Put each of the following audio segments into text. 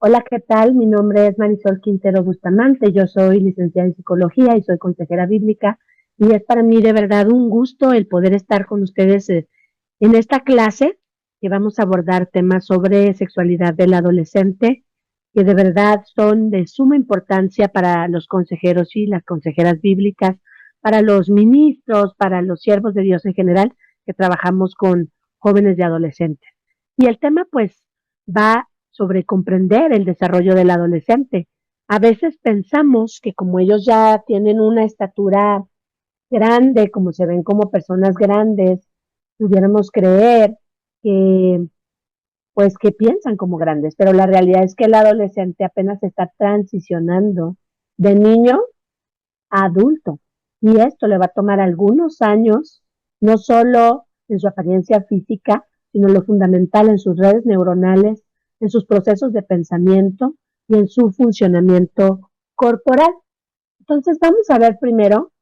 Hola, ¿qué tal? Mi nombre es Marisol Quintero Bustamante. Yo soy licenciada en psicología y soy consejera bíblica. Y es para mí de verdad un gusto el poder estar con ustedes en esta clase que vamos a abordar temas sobre sexualidad del adolescente, que de verdad son de suma importancia para los consejeros y las consejeras bíblicas, para los ministros, para los siervos de Dios en general, que trabajamos con jóvenes y adolescentes. Y el tema pues va sobre comprender el desarrollo del adolescente. A veces pensamos que como ellos ya tienen una estatura grande, como se ven como personas grandes, pudiéramos creer que pues que piensan como grandes, pero la realidad es que el adolescente apenas está transicionando de niño a adulto y esto le va a tomar algunos años, no solo en su apariencia física, sino lo fundamental en sus redes neuronales, en sus procesos de pensamiento y en su funcionamiento corporal. Entonces vamos a ver primero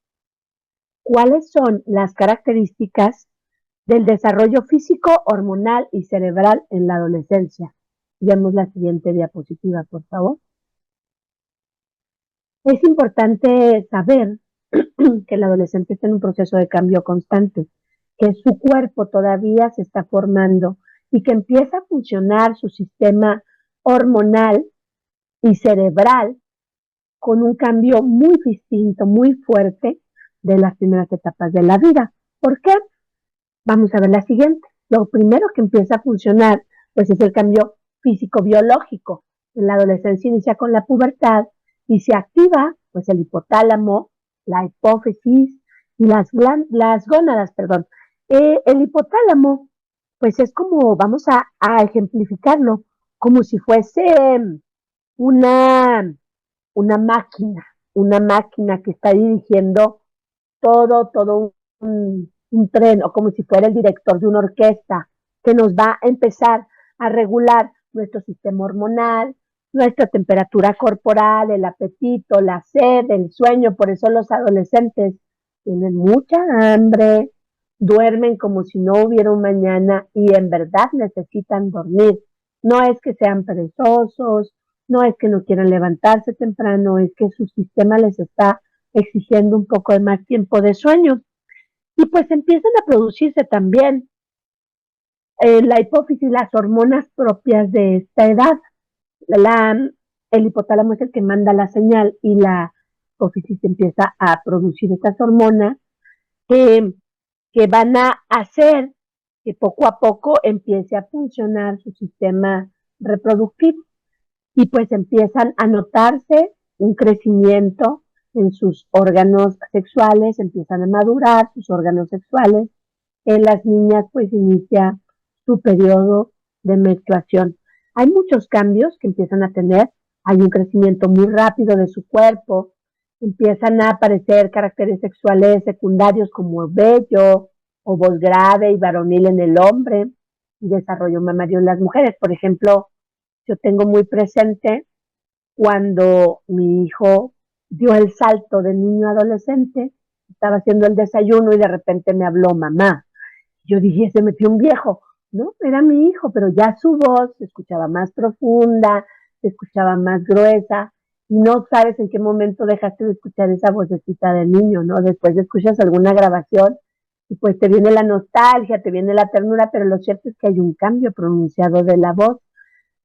cuáles son las características del desarrollo físico, hormonal y cerebral en la adolescencia. Vemos la siguiente diapositiva, por favor. Es importante saber que el adolescente está en un proceso de cambio constante, que su cuerpo todavía se está formando y que empieza a funcionar su sistema hormonal y cerebral con un cambio muy distinto, muy fuerte de las primeras etapas de la vida. ¿Por qué? Vamos a ver la siguiente. Lo primero que empieza a funcionar, pues es el cambio físico-biológico. En la adolescencia inicia con la pubertad y se activa, pues el hipotálamo, la hipófisis y las gónadas, perdón. El hipotálamo, pues es como, vamos a ejemplificarlo, como si fuese una, una máquina que está dirigiendo todo un tren o como si fuera el director de una orquesta que nos va a empezar a regular nuestro sistema hormonal, nuestra temperatura corporal, el apetito, la sed, el sueño. Por eso los adolescentes tienen mucha hambre, duermen como si no hubiera un mañana y en verdad necesitan dormir. No es que sean perezosos, no es que no quieran levantarse temprano, es que su sistema les está exigiendo un poco de más tiempo de sueño. Y pues empiezan a producirse también la hipófisis, las hormonas propias de esta edad. La, el hipotálamo es el que manda la señal y la hipófisis empieza a producir estas hormonas que, que van a hacer que poco a poco empiece a funcionar su sistema reproductivo y pues empiezan a notarse un crecimiento en sus órganos sexuales, empiezan a madurar sus órganos sexuales. En las niñas pues inicia su periodo de menstruación. Hay muchos cambios que empiezan a tener, hay un crecimiento muy rápido de su cuerpo, empiezan a aparecer caracteres sexuales secundarios como vello o voz grave y varonil en el hombre y desarrollo mamario en las mujeres. Por ejemplo, yo tengo muy presente cuando mi hijo dio el salto de niño a adolescente, estaba haciendo el desayuno y de repente me habló mamá. Yo dije, se metió un viejo. No, era mi hijo, pero ya su voz se escuchaba más profunda, se escuchaba más gruesa, y no sabes en qué momento dejaste de escuchar esa vocecita del niño, ¿no? Después de escuchas alguna grabación y pues te viene la nostalgia, te viene la ternura, pero lo cierto es que hay un cambio pronunciado de la voz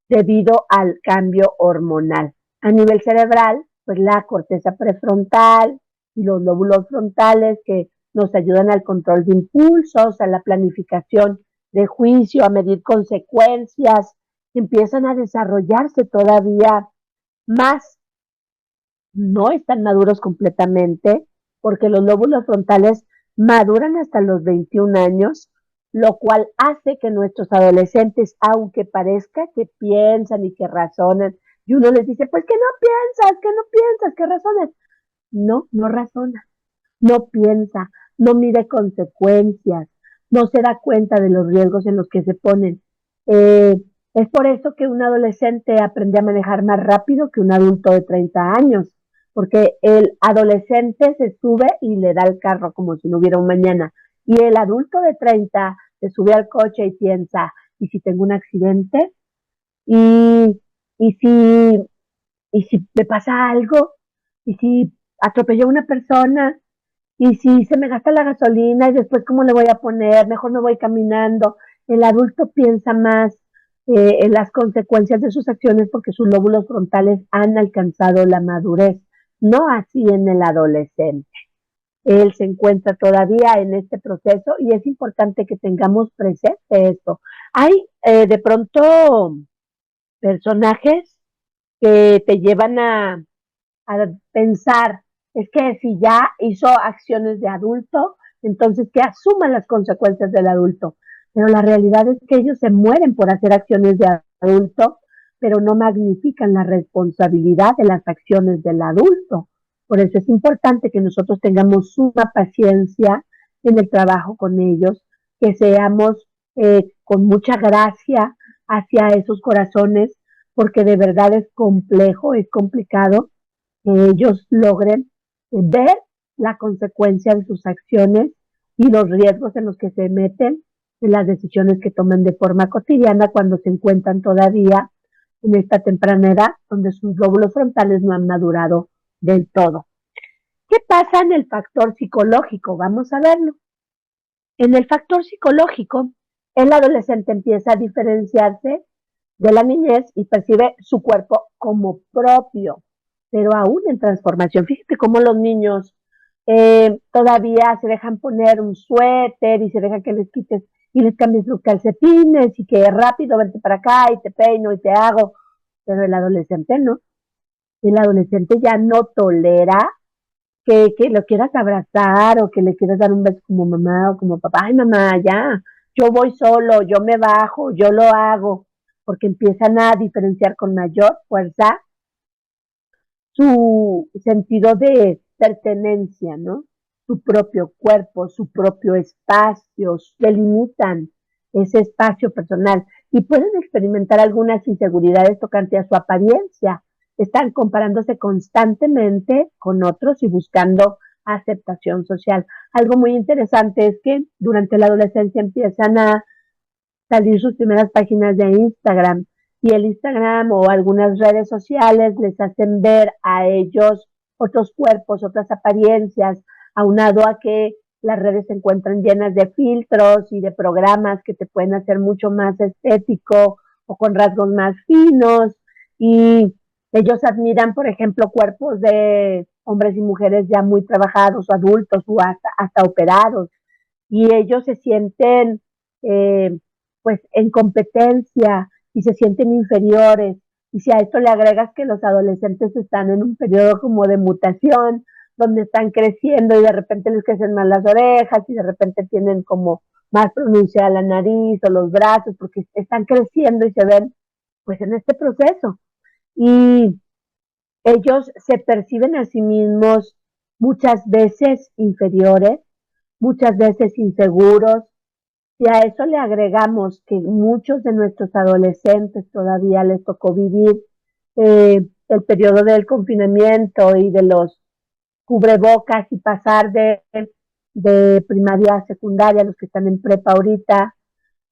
debido al cambio hormonal. A nivel cerebral, pues la corteza prefrontal y los lóbulos frontales que nos ayudan al control de impulsos, a la planificación de juicio, a medir consecuencias, empiezan a desarrollarse todavía más. No están maduros completamente porque los lóbulos frontales maduran hasta los 21 años, lo cual hace que nuestros adolescentes, aunque parezca que piensan y que razonan, y uno les dice, pues que no piensas, que razones. No, no razona, no piensa, no mide consecuencias, no se da cuenta de los riesgos en los que se ponen. Es por eso que un adolescente aprende a manejar más rápido que un adulto de 30 años, porque el adolescente se sube y le da el carro como si no hubiera un mañana, y el adulto de 30 se sube al coche y piensa, ¿y si tengo un accidente? ¿Y ¿Y si, y si me pasa algo? ¿Y si atropelló a una persona? ¿Y si se me gasta la gasolina y después cómo le voy a poner? Mejor me voy caminando. El adulto piensa más en las consecuencias de sus acciones porque sus lóbulos frontales han alcanzado la madurez, no así en el adolescente. Él se encuentra todavía en este proceso y es importante que tengamos presente esto. Hay de pronto personajes que te llevan a pensar, es que si ya hizo acciones de adulto, entonces que asuma las consecuencias del adulto. Pero la realidad es que ellos se mueren por hacer acciones de adulto, pero no magnifican la responsabilidad de las acciones del adulto. Por eso es importante que nosotros tengamos suma paciencia en el trabajo con ellos, que seamos con mucha gracia hacia esos corazones, porque de verdad es complejo, es complicado que ellos logren ver la consecuencia de sus acciones y los riesgos en los que se meten en las decisiones que toman de forma cotidiana cuando se encuentran todavía en esta temprana edad donde sus lóbulos frontales no han madurado del todo. ¿Qué pasa en el factor psicológico? Vamos a verlo. En el factor psicológico, el adolescente empieza a diferenciarse de la niñez y percibe su cuerpo como propio, pero aún en transformación. Fíjate cómo los niños todavía se dejan poner un suéter y se dejan que les quites y les cambies los calcetines y que rápido vente para acá y te peino y te hago, pero el adolescente no. El adolescente ya no tolera que lo quieras abrazar o que le quieras dar un beso como mamá o como papá. Ay, mamá, ya, yo voy solo, yo me bajo, yo lo hago, porque empiezan a diferenciar con mayor fuerza su sentido de pertenencia, ¿no? Su propio cuerpo, su propio espacio, delimitan ese espacio personal y pueden experimentar algunas inseguridades tocante a su apariencia. Están comparándose constantemente con otros y buscando aceptación social. Algo muy interesante es que durante la adolescencia empiezan a salir sus primeras páginas de Instagram y el Instagram o algunas redes sociales les hacen ver a ellos otros cuerpos, otras apariencias, aunado a que las redes se encuentran llenas de filtros y de programas que te pueden hacer mucho más estético o con rasgos más finos y ellos admiran, por ejemplo, cuerpos de hombres y mujeres ya muy trabajados o adultos o hasta operados y ellos se sienten eh, pues en competencia y se sienten inferiores. Y si a esto le agregas que los adolescentes están en un periodo como de mutación, donde están creciendo y de repente les crecen más las orejas y de repente tienen como más pronunciada la nariz o los brazos porque están creciendo y se ven pues en este proceso. Y ellos se perciben a sí mismos muchas veces inferiores, muchas veces inseguros, si a eso le agregamos que muchos de nuestros adolescentes todavía les tocó vivir el periodo del confinamiento y de los cubrebocas y pasar de primaria a secundaria, los que están en prepa ahorita,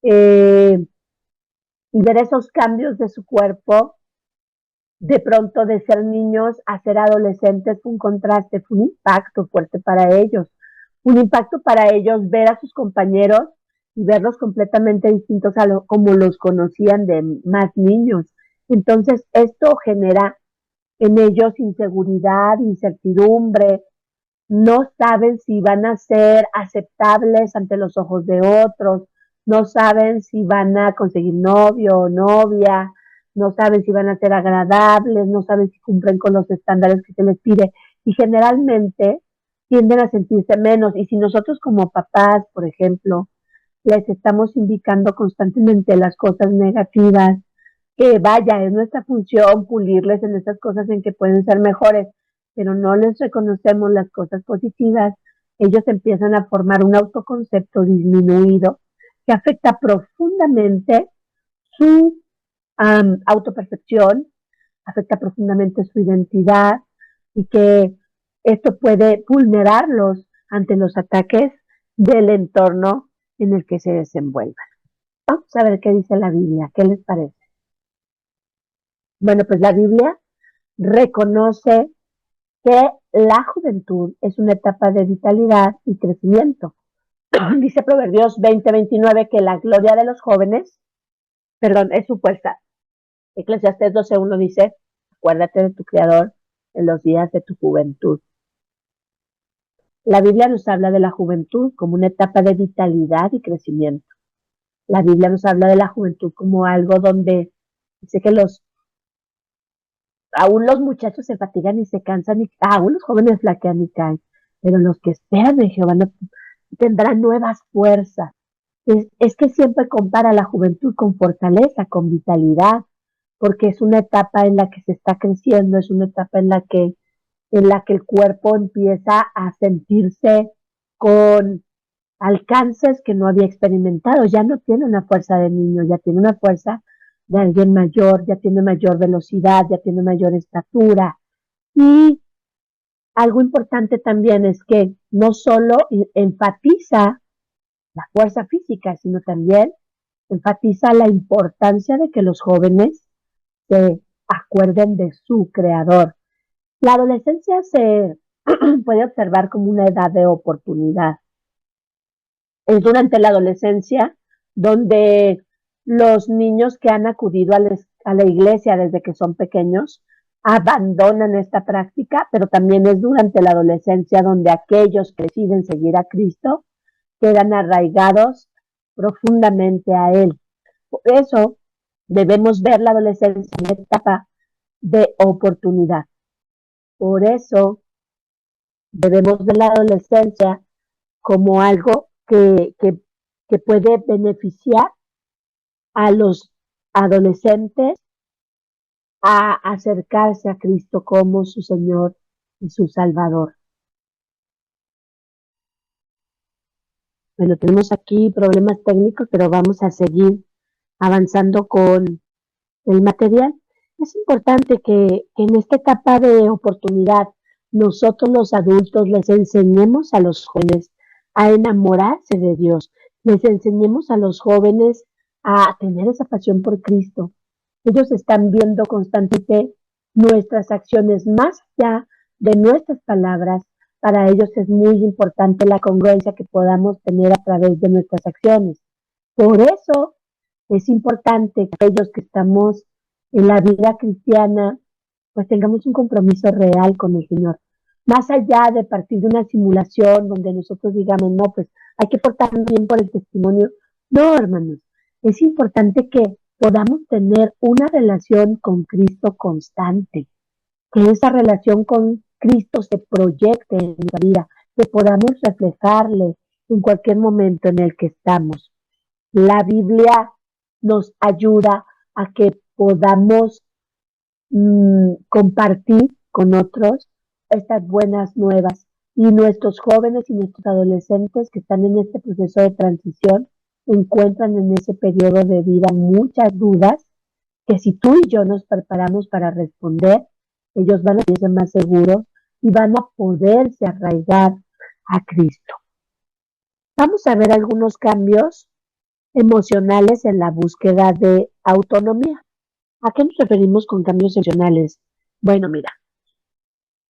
eh, y ver esos cambios de su cuerpo, de pronto de ser niños a ser adolescentes fue un contraste, fue un impacto fuerte para ellos, un impacto para ellos ver a sus compañeros y verlos completamente distintos a como los conocían de más niños. Entonces, esto genera en ellos inseguridad, incertidumbre, no saben si van a ser aceptables ante los ojos de otros, no saben si van a conseguir novio o novia, no saben si van a ser agradables, no saben si cumplen con los estándares que se les pide y generalmente tienden a sentirse menos. Y si nosotros como papás, por ejemplo, les estamos indicando constantemente las cosas negativas, que vaya, es nuestra función pulirles en estas cosas en que pueden ser mejores, pero no les reconocemos las cosas positivas, ellos empiezan a formar un autoconcepto disminuido que afecta profundamente su autopercepción, afecta profundamente su identidad y que esto puede vulnerarlos ante los ataques del entorno en el que se desenvuelvan. Vamos a ver qué dice la Biblia, ¿qué les parece? Bueno, pues la Biblia reconoce que la juventud es una etapa de vitalidad y crecimiento. Dice Proverbios 20:29 que la gloria de los jóvenes, perdón, es su fuerza. Eclesiastés 12:1 dice, acuérdate de tu Creador en los días de tu juventud. La Biblia nos habla de la juventud como una etapa de vitalidad y crecimiento. La Biblia nos habla de la juventud como algo donde dice que aún los muchachos se fatigan y se cansan, y aún los jóvenes flaquean y caen, pero los que esperan en Jehová no, tendrán nuevas fuerzas. Es que siempre compara la juventud con fortaleza, con vitalidad, porque es una etapa en la que se está creciendo, es una etapa en la que el cuerpo empieza a sentirse con alcances que no había experimentado. Ya no tiene una fuerza de niño, ya tiene una fuerza de alguien mayor, ya tiene mayor velocidad, ya tiene mayor estatura. Y algo importante también es que no solo enfatiza la fuerza física, sino también enfatiza la importancia de que los jóvenes se acuerden de su creador. La adolescencia se puede observar como una edad de oportunidad. Es durante la adolescencia donde los niños que han acudido a la iglesia desde que son pequeños abandonan esta práctica, pero también es durante la adolescencia donde aquellos que deciden seguir a Cristo quedan arraigados profundamente a Él. Por eso debemos ver la adolescencia en una etapa de oportunidad. Por eso debemos ver la adolescencia como algo que puede beneficiar a los adolescentes a acercarse a Cristo como su Señor y su Salvador. Bueno, tenemos aquí problemas técnicos, pero vamos a seguir avanzando con el material. Es importante que en esta etapa de oportunidad nosotros los adultos les enseñemos a los jóvenes a enamorarse de Dios, les enseñemos a los jóvenes a tener esa pasión por Cristo. Ellos están viendo constantemente nuestras acciones más allá de nuestras palabras. Para ellos es muy importante la congruencia que podamos tener a través de nuestras acciones. Por eso es importante que aquellos que estamos en la vida cristiana, pues tengamos un compromiso real con el Señor. Más allá de partir de una simulación donde nosotros digamos, no, pues hay que portarnos bien por el testimonio. No, hermanos, es importante que podamos tener una relación con Cristo constante, que esa relación con Cristo se proyecte en nuestra vida, que podamos reflejarle en cualquier momento en el que estamos. La Biblia nos ayuda a que podamos compartir con otros estas buenas nuevas. Y nuestros jóvenes y nuestros adolescentes que están en este proceso de transición encuentran en ese periodo de vida muchas dudas que si tú y yo nos preparamos para responder, ellos van a sentirse más seguros y van a poderse arraigar a Cristo. Vamos a ver algunos cambios emocionales en la búsqueda de autonomía. ¿A qué nos referimos con cambios emocionales? Bueno, mira,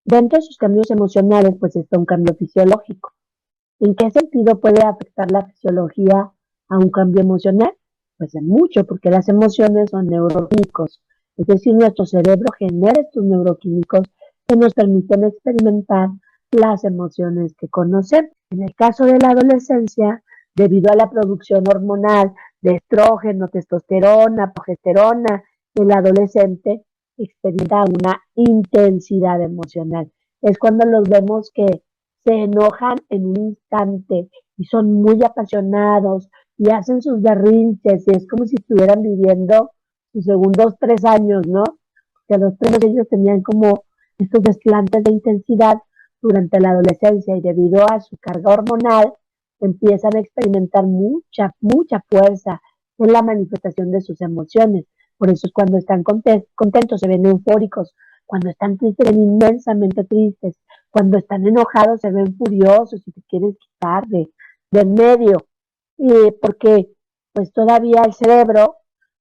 dentro de sus cambios emocionales, pues está un cambio fisiológico. ¿En qué sentido puede afectar la fisiología a un cambio emocional? Pues en mucho, porque las emociones son neuroquímicos. Es decir, nuestro cerebro genera estos neuroquímicos que nos permiten experimentar las emociones que conocemos. En el caso de la adolescencia, debido a la producción hormonal de estrógeno, testosterona, progesterona, el adolescente experimenta una intensidad emocional. Es cuando los vemos que se enojan en un instante y son muy apasionados y hacen sus berrinches y es como si estuvieran viviendo sus segundos 3 años, ¿no? Que los 3 de ellos tenían como estos desplantes de intensidad durante la adolescencia y debido a su carga hormonal empiezan a experimentar mucha fuerza en la manifestación de sus emociones. Por eso es cuando están contentos se ven eufóricos, cuando están tristes se ven inmensamente tristes, cuando están enojados se ven furiosos y te quieres quitar de en medio, porque pues todavía el cerebro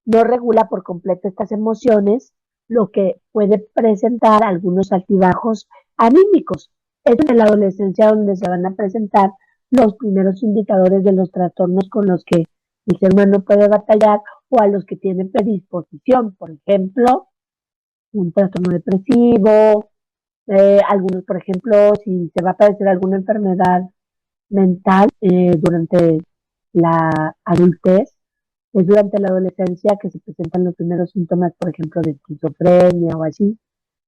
no regula por completo estas emociones lo que puede presentar algunos altibajos anímicos. Es en la adolescencia donde se van a presentar los primeros indicadores de los trastornos con los que el ser humano puede batallar o a los que tiene predisposición. Por ejemplo, un trastorno depresivo, algunos, por ejemplo, si se va a padecer alguna enfermedad mental durante la adultez, es durante la adolescencia que se presentan los primeros síntomas, por ejemplo, de esquizofrenia o así.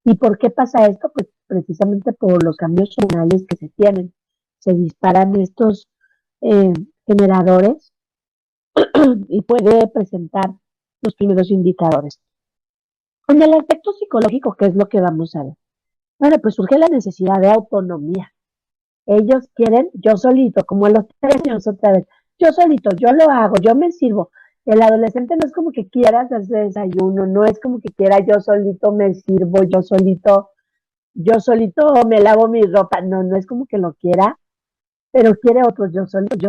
¿Y por qué pasa esto? Pues precisamente por los cambios hormonales que se tienen. Se disparan estos eh, generadores y puede presentar los primeros indicadores. En el aspecto psicológico, ¿qué es lo que vamos a ver? Bueno, pues surge la necesidad de autonomía. Ellos quieren yo solito, como a los 3 años otra vez. Yo solito, yo lo hago, yo me sirvo. El adolescente no es como que quiera hacerse desayuno, no es como que quiera yo solito me sirvo, yo solito me lavo mi ropa. No, no es como que lo quiera, pero quiere otros. Yo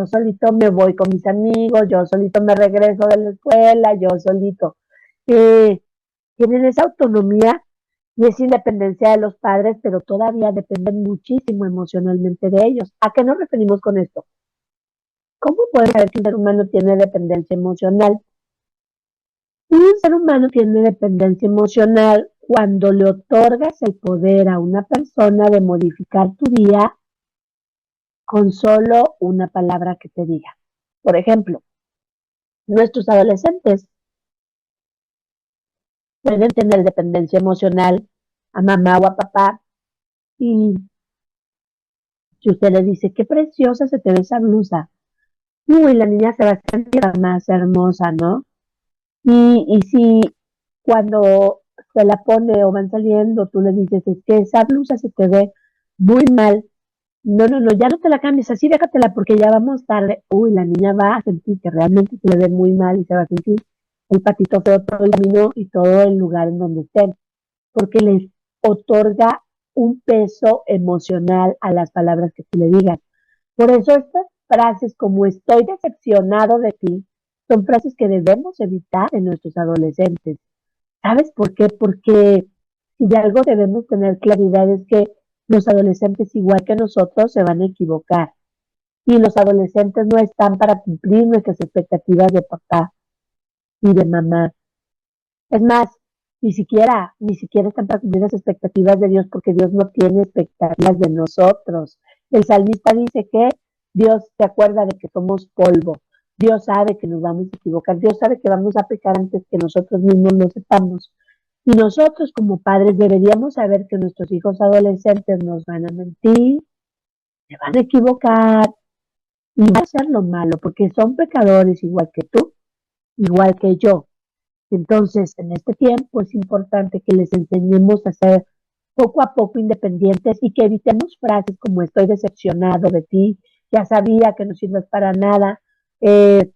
solito me voy con mis amigos, yo solito me regreso de la escuela, yo solito. Eh, Tienen esa autonomía y esa independencia de los padres, pero todavía dependen muchísimo emocionalmente de ellos. ¿A qué nos referimos con esto? ¿Cómo puede saber que un ser humano tiene dependencia emocional? Un ser humano tiene dependencia emocional cuando le otorgas el poder a una persona de modificar tu día con solo una palabra que te diga. Por ejemplo, nuestros adolescentes pueden tener dependencia emocional a mamá o a papá y si usted le dice, qué preciosa se te ve esa blusa, uy, la niña se va a sentir más hermosa, ¿no? Y si cuando se la pone o van saliendo, tú le dices, es que esa blusa se te ve muy mal, no, no, no, ya no te la cambies, así déjatela porque ya vamos tarde, uy, la niña va a sentir que realmente se le ve muy mal y se va a sentir el patito feo todo el camino y todo el lugar en donde estén, porque les otorga un peso emocional a las palabras que tú le digas. Por eso estas frases como estoy decepcionado de ti son frases que debemos evitar en nuestros adolescentes. ¿Sabes por qué? Porque si de algo debemos tener claridad es que los adolescentes, igual que nosotros, se van a equivocar. Y los adolescentes no están para cumplir nuestras expectativas de papá y de mamá. Es más, ni siquiera están para cumplir las expectativas de Dios porque Dios no tiene expectativas de nosotros. El salmista dice que Dios se acuerda de que somos polvo. Dios sabe que nos vamos a equivocar. Dios sabe que vamos a pecar antes que nosotros mismos lo sepamos. Y nosotros como padres deberíamos saber que nuestros hijos adolescentes nos van a mentir, se van a equivocar y van a hacer lo malo porque son pecadores igual que tú, igual que yo. Entonces, en este tiempo es importante que les enseñemos a ser poco a poco independientes y que evitemos frases como estoy decepcionado de ti, ya sabía que no sirves para nada, eh,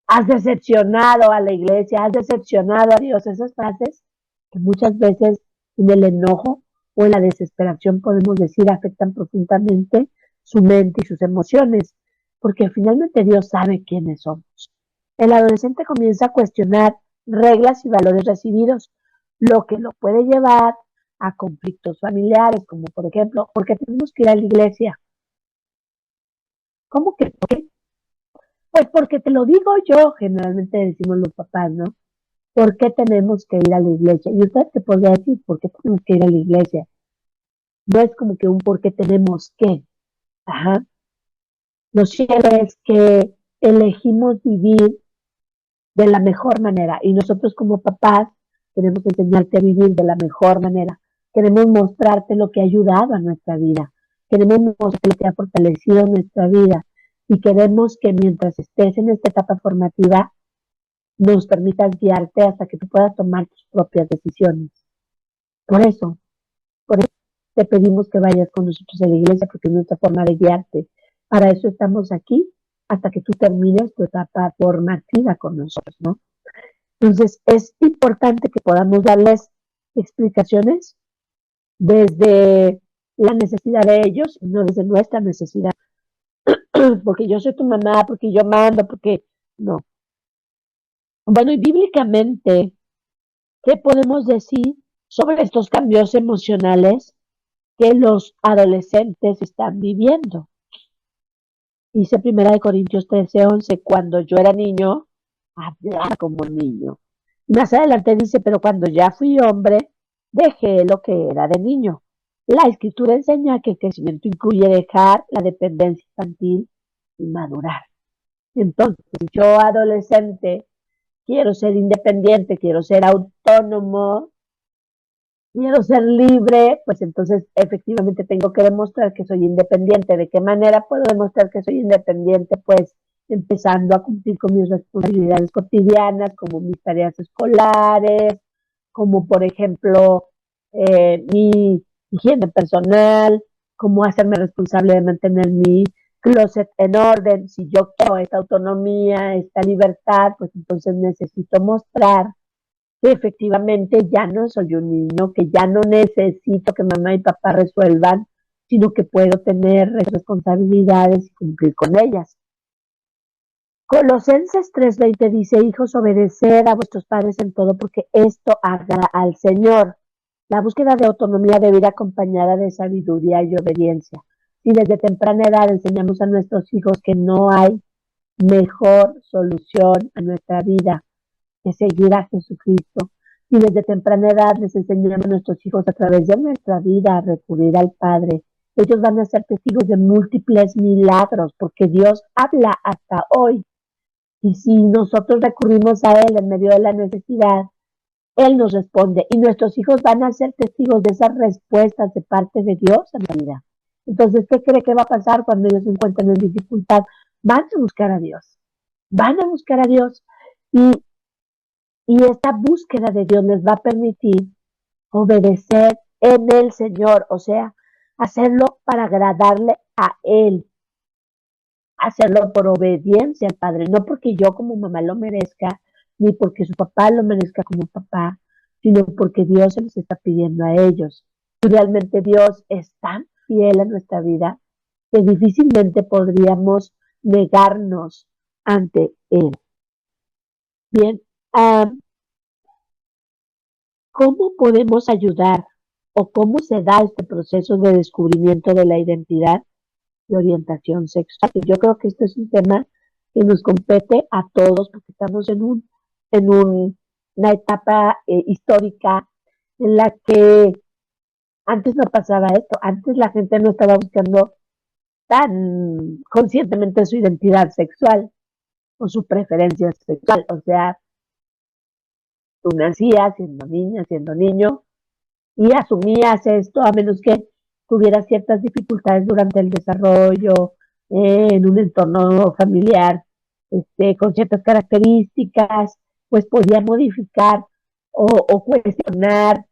has decepcionado a la iglesia, has decepcionado a Dios, esas frases que muchas veces en el enojo o en la desesperación podemos decir afectan profundamente su mente y sus emociones, porque finalmente Dios sabe quiénes somos. El adolescente comienza a cuestionar reglas y valores recibidos, lo que lo puede llevar a conflictos familiares, como por ejemplo, ¿por qué tenemos que ir a la iglesia? ¿Cómo que por qué? Pues porque te lo digo yo, generalmente decimos los papás, ¿no? ¿Por qué tenemos que ir a la iglesia? Y usted te podría decir, ¿por qué tenemos que ir a la iglesia? No es como que un por qué tenemos que. Ajá. Lo cierto es que elegimos vivir de la mejor manera y nosotros como papás queremos enseñarte a vivir de la mejor manera. Queremos mostrarte lo que ha ayudado a nuestra vida. Queremos mostrarte lo que ha fortalecido nuestra vida. Y queremos que mientras estés en esta etapa formativa, nos permitas guiarte hasta que tú puedas tomar tus propias decisiones. Por eso, por eso te pedimos que vayas con nosotros a la iglesia, porque es nuestra forma de guiarte. Para eso estamos aquí, hasta que tú termines tu etapa formativa con nosotros, ¿no? Entonces, es importante que podamos darles explicaciones desde la necesidad de ellos, no desde nuestra necesidad, porque yo soy tu mamá, porque yo mando, porque no. Bueno, y bíblicamente, ¿Qué podemos decir sobre estos cambios emocionales que los adolescentes están viviendo? Dice Primera de Corintios 13:11, cuando yo era niño, hablaba como niño. Más adelante dice, pero cuando ya fui hombre, dejé lo que era de niño. La escritura enseña que el crecimiento incluye dejar la dependencia infantil y madurar. Entonces, yo adolescente quiero ser independiente, quiero ser autónomo, quiero ser libre, pues entonces efectivamente tengo que demostrar que soy independiente. ¿De qué manera puedo demostrar que soy independiente? Pues empezando a cumplir con mis responsabilidades cotidianas, como mis tareas escolares, como por ejemplo mi higiene personal, como hacerme responsable de mantener mi closet en orden. Si yo quiero esta autonomía, esta libertad, pues entonces necesito mostrar que efectivamente ya no soy un niño, que ya no necesito que mamá y papá resuelvan, sino que puedo tener responsabilidades y cumplir con ellas. Colosenses 3:20 dice, hijos, obedeced a vuestros padres en todo, porque esto agrada al Señor. La búsqueda de autonomía debe ir acompañada de sabiduría y obediencia. Si desde temprana edad enseñamos a nuestros hijos que no hay mejor solución a nuestra vida que seguir a Jesucristo. Y desde temprana edad les enseñamos a nuestros hijos a través de nuestra vida a recurrir al Padre. Ellos van a ser testigos de múltiples milagros porque Dios habla hasta hoy. Y si nosotros recurrimos a Él en medio de la necesidad, Él nos responde. Y nuestros hijos van a ser testigos de esas respuestas de parte de Dios en la vida. Entonces, ¿qué cree que va a pasar cuando ellos se encuentran en dificultad? Van a buscar a Dios. Van a buscar a Dios. Y y esta búsqueda de Dios les va a permitir obedecer en el Señor, o sea, hacerlo para agradarle a Él, hacerlo por obediencia al Padre, no porque yo como mamá lo merezca, ni porque su papá lo merezca como papá, sino porque Dios se los está pidiendo a ellos. Y realmente Dios es tan fiel a nuestra vida que difícilmente podríamos negarnos ante Él. Bien, ¿cómo podemos ayudar o cómo se da este proceso de descubrimiento de la identidad y orientación sexual? Yo creo que este es un tema que nos compete a todos porque estamos en una etapa histórica en la que antes no pasaba esto, antes la gente no estaba buscando tan conscientemente su identidad sexual o su preferencia sexual. O sea, tú nacías siendo niña, siendo niño, y asumías esto a menos que tuvieras ciertas dificultades durante el desarrollo en un entorno familiar con ciertas características, pues podía modificar o cuestionar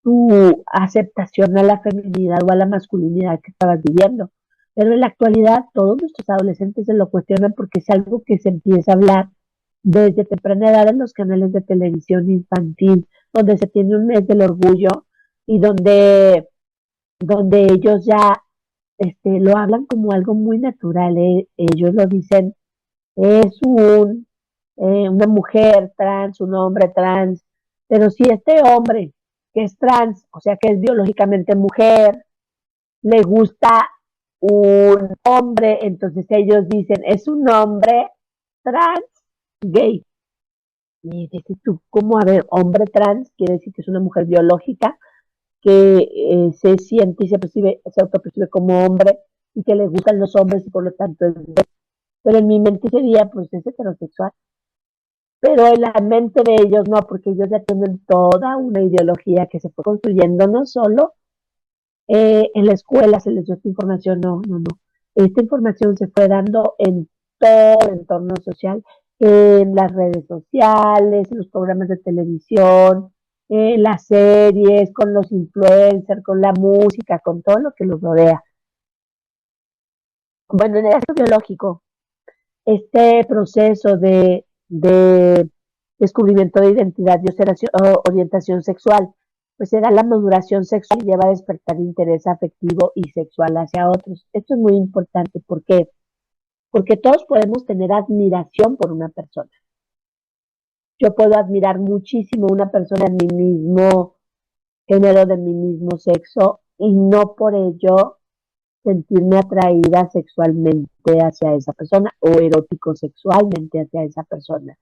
tu aceptación a la feminidad o a la masculinidad que estabas viviendo. Pero en la actualidad todos nuestros adolescentes se lo cuestionan porque es algo que se empieza a hablar desde temprana edad en los canales de televisión infantil, donde se tiene un mes del orgullo y donde ellos ya lo hablan como algo muy natural. Ellos lo dicen, es una mujer trans, un hombre trans, pero si este hombre que es trans, o sea que es biológicamente mujer, le gusta un hombre, entonces ellos dicen, es un hombre trans gay. Y dices tú, ¿cómo? A ver, hombre trans quiere decir que es una mujer biológica que se siente y se autopercibe como hombre y que le gustan los hombres y por lo tanto es gay. Pero en mi mente sería, pues es heterosexual. Pero en la mente de ellos no, porque ellos ya tienen toda una ideología que se fue construyendo no solo en la escuela se les dio esta información, no, no, no. Esta información se fue dando en todo el entorno social, en las redes sociales, en los programas de televisión, en las series, con los influencers, con la música, con todo lo que los rodea. Bueno, en el caso biológico, este proceso de descubrimiento de identidad y orientación sexual, pues será la maduración sexual y lleva a despertar interés afectivo y sexual hacia otros. Esto es muy importante. ¿Por qué? Porque todos podemos tener admiración por una persona. Yo puedo admirar muchísimo a una persona de mi mismo género, de mi mismo sexo, y no por ello sentirme atraída sexualmente hacia esa persona o erótico sexualmente hacia esa persona.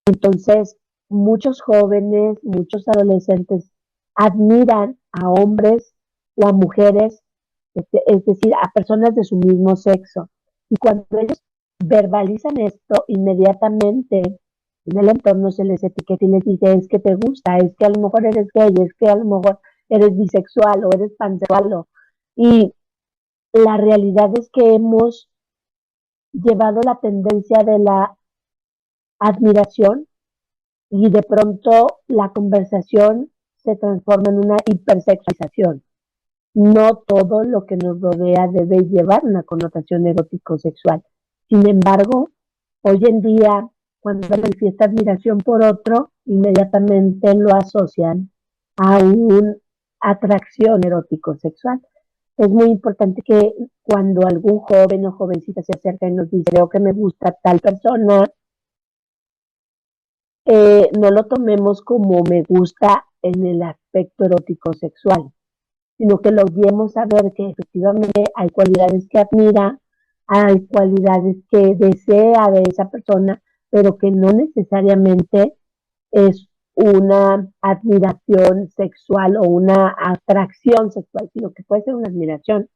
Entonces, muchos jóvenes, muchos adolescentes admiran a hombres o a mujeres, es decir, a personas de su mismo sexo. Y cuando ellos verbalizan esto, inmediatamente en el entorno se les etiqueta y les dice, es que te gusta, es que a lo mejor eres gay, es que a lo mejor eres bisexual o eres pansexual. Y la realidad es que hemos llevado la tendencia de la admiración y de pronto la conversación se transforma en una hipersexualización. No todo lo que nos rodea debe llevar una connotación erótico-sexual. Sin embargo, hoy en día, cuando se manifiesta admiración por otro, inmediatamente lo asocian a una atracción erótico-sexual. Es muy importante que cuando algún joven o jovencita se acerca y nos dice, creo que me gusta tal persona, no lo tomemos como me gusta en el aspecto erótico sexual, sino que lo guiemos a ver que efectivamente hay cualidades que admira, hay cualidades que desea de esa persona, pero que no necesariamente es una admiración sexual o una atracción sexual, sino que puede ser una admiración,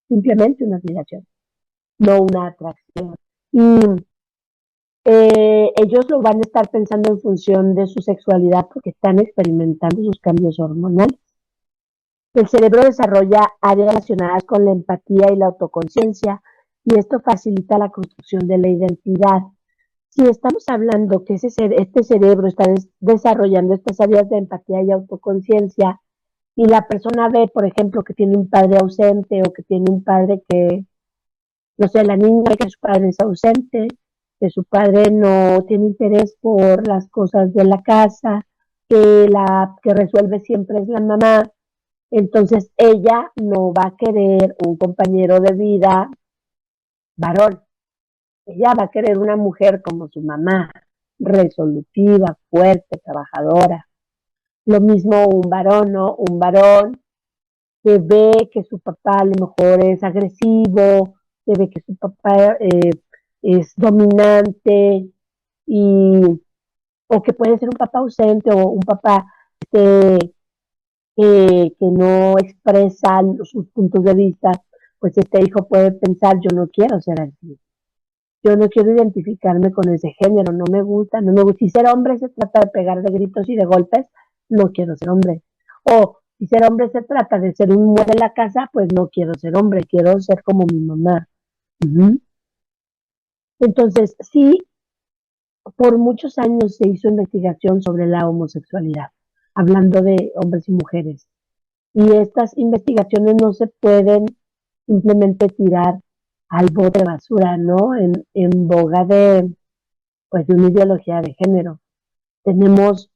simplemente una admiración, no una atracción. Y ellos lo van a estar pensando en función de su sexualidad porque están experimentando sus cambios hormonales. El cerebro desarrolla áreas relacionadas con la empatía y la autoconciencia y esto facilita la construcción de la identidad. Si estamos hablando que este cerebro está desarrollando estas áreas de empatía y autoconciencia y la persona ve, por ejemplo, que tiene un padre ausente o que tiene un padre que, no sé, la niña ve que su padre es ausente, que su padre no tiene interés por las cosas de la casa, que la que resuelve siempre es la mamá, entonces ella no va a querer un compañero de vida varón, ella va a querer una mujer como su mamá, resolutiva, fuerte, trabajadora. Lo mismo un varón, ¿no? Un varón que ve que su papá a lo mejor es agresivo, que ve que su papá es dominante y o que puede ser un papá ausente o un papá este, que no expresa sus puntos de vista, pues este hijo puede pensar, yo no quiero ser así, yo no quiero identificarme con ese género, no me gusta, no me gusta. Si ser hombre se trata de pegar de gritos y de golpes, no quiero ser hombre. O si ser hombre se trata de ser un mueble en la casa, pues no quiero ser hombre, quiero ser como mi mamá. Uh-huh. Entonces, sí, por muchos años se hizo investigación sobre la homosexualidad, hablando de hombres y mujeres. Y estas investigaciones no se pueden simplemente tirar al bote de basura, ¿no? En boga de, pues, de una ideología de género. Tenemos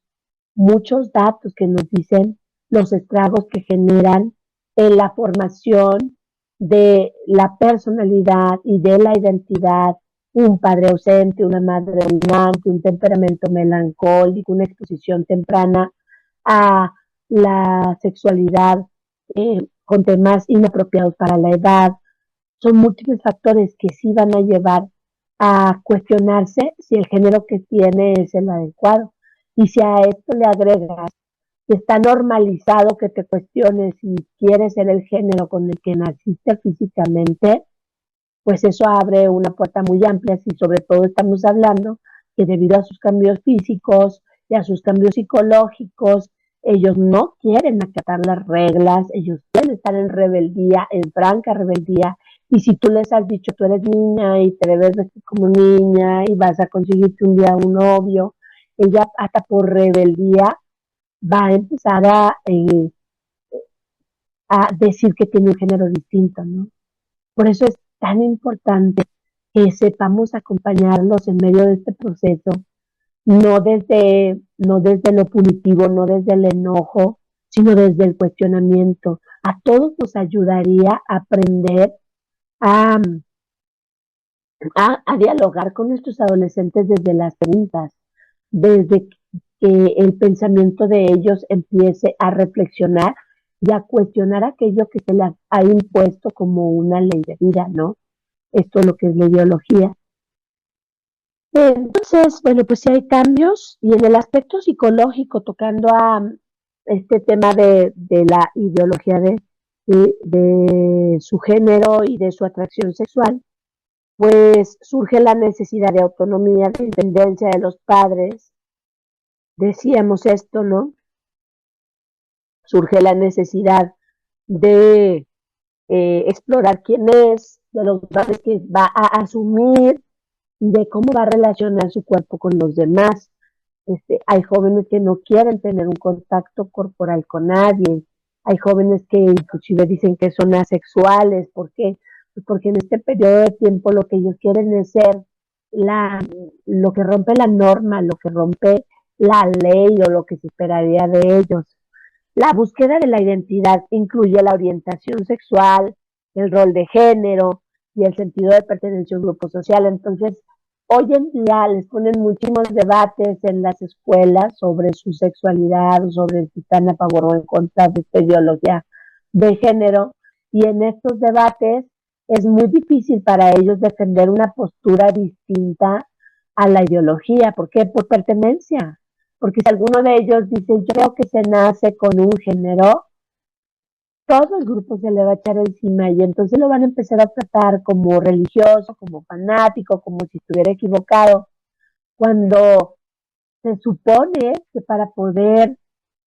muchos datos que nos dicen los estragos que generan en la formación de la personalidad y de la identidad, un padre ausente, una madre dominante, un temperamento melancólico, una exposición temprana a la sexualidad con temas inapropiados para la edad. Son múltiples factores que sí van a llevar a cuestionarse si el género que tiene es el adecuado. Y si a esto le agregas que está normalizado que te cuestiones si quieres ser el género con el que naciste físicamente, pues eso abre una puerta muy amplia si sobre todo estamos hablando que debido a sus cambios físicos y a sus cambios psicológicos, ellos no quieren acatar las reglas, ellos quieren estar en rebeldía, en franca rebeldía, y si tú les has dicho tú eres niña y te debes vestir como niña y vas a conseguirte un día un novio, ella hasta por rebeldía va a empezar a decir que tiene un género distinto, ¿no? Por eso es tan importante que sepamos acompañarlos en medio de este proceso, no desde lo punitivo, no desde el enojo, sino desde el cuestionamiento. A todos nos ayudaría a aprender a, a dialogar con nuestros adolescentes desde las preguntas. desde que el pensamiento de ellos empiece a reflexionar y a cuestionar aquello que se les ha impuesto como una ley de vida, ¿no? Esto es lo que es la ideología. Entonces, bueno, pues sí hay cambios y en el aspecto psicológico, tocando a este tema de la ideología de su género y de su atracción sexual, pues surge la necesidad de autonomía, de independencia de los padres. Decíamos esto, ¿no? Surge la necesidad de explorar quién es, de los valores que va a asumir y de cómo va a relacionar su cuerpo con los demás. Hay jóvenes que no quieren tener un contacto corporal con nadie, hay jóvenes que inclusive dicen que son asexuales. ¿Por qué? Pues porque en este periodo de tiempo lo que ellos quieren es ser la, lo que rompe la norma, lo que rompe la ley o lo que se esperaría de ellos. La búsqueda de la identidad incluye la orientación sexual, el rol de género y el sentido de pertenencia a un grupo social. Entonces, hoy en día les ponen muchísimos debates en las escuelas sobre su sexualidad, sobre si están a favor o en contra de esta ideología de género. Y en estos debates es muy difícil para ellos defender una postura distinta a la ideología. ¿Por qué? Por pertenencia. Porque si alguno de ellos dice, yo creo que se nace con un género, todo el grupo se le va a echar encima y entonces lo van a empezar a tratar como religioso, como fanático, como si estuviera equivocado, cuando se supone que para poder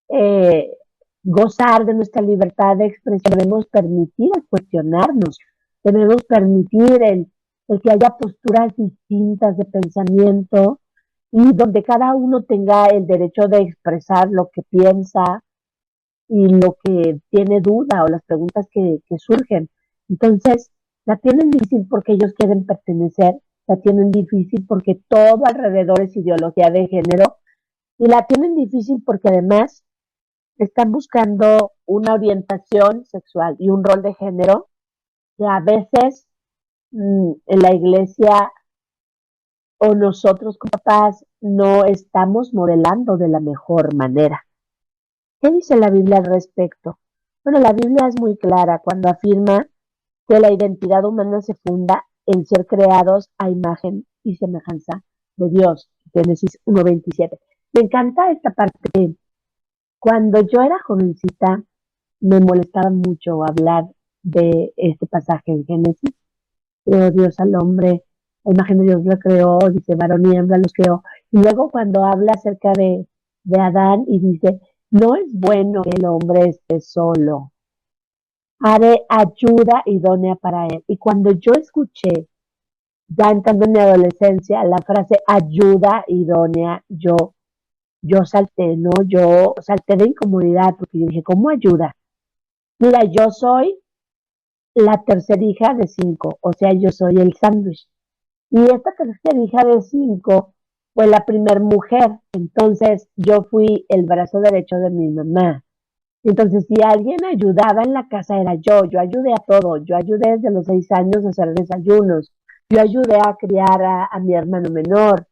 eh, gozar de nuestra libertad de expresión debemos permitir el cuestionarnos, debemos permitir el que haya posturas distintas de pensamiento y donde cada uno tenga el derecho de expresar lo que piensa y lo que tiene duda o las preguntas que surgen. Entonces, la tienen difícil porque ellos quieren pertenecer, la tienen difícil porque todo alrededor es ideología de género y la tienen difícil porque además están buscando una orientación sexual y un rol de género que a veces en la iglesia o nosotros como papás no estamos modelando de la mejor manera. ¿Qué dice la Biblia al respecto? Bueno, la Biblia es muy clara cuando afirma que la identidad humana se funda en ser creados a imagen y semejanza de Dios. Génesis 1:27. Me encanta esta parte. Cuando yo era jovencita, me molestaba mucho hablar de este pasaje en Génesis. Creó Dios al hombre, a imagen de Dios lo creó, dice varón y hembra los creó. Y luego cuando habla acerca de Adán y dice, no es bueno que el hombre esté solo, haré ayuda idónea para él. Y cuando yo escuché, ya entrando en mi adolescencia, la frase ayuda idónea, yo salté, ¿no? Yo salté de incomodidad porque yo dije, ¿cómo ayuda? Mira, yo soy la tercera hija de 5, o sea, yo soy el sándwich. Y esta tercera hija de 5 fue la primer mujer, entonces yo fui el brazo derecho de mi mamá. Entonces, si alguien ayudaba en la casa era yo ayudé a todo, yo ayudé desde los 6 años a hacer desayunos, yo ayudé a criar a mi hermano menor,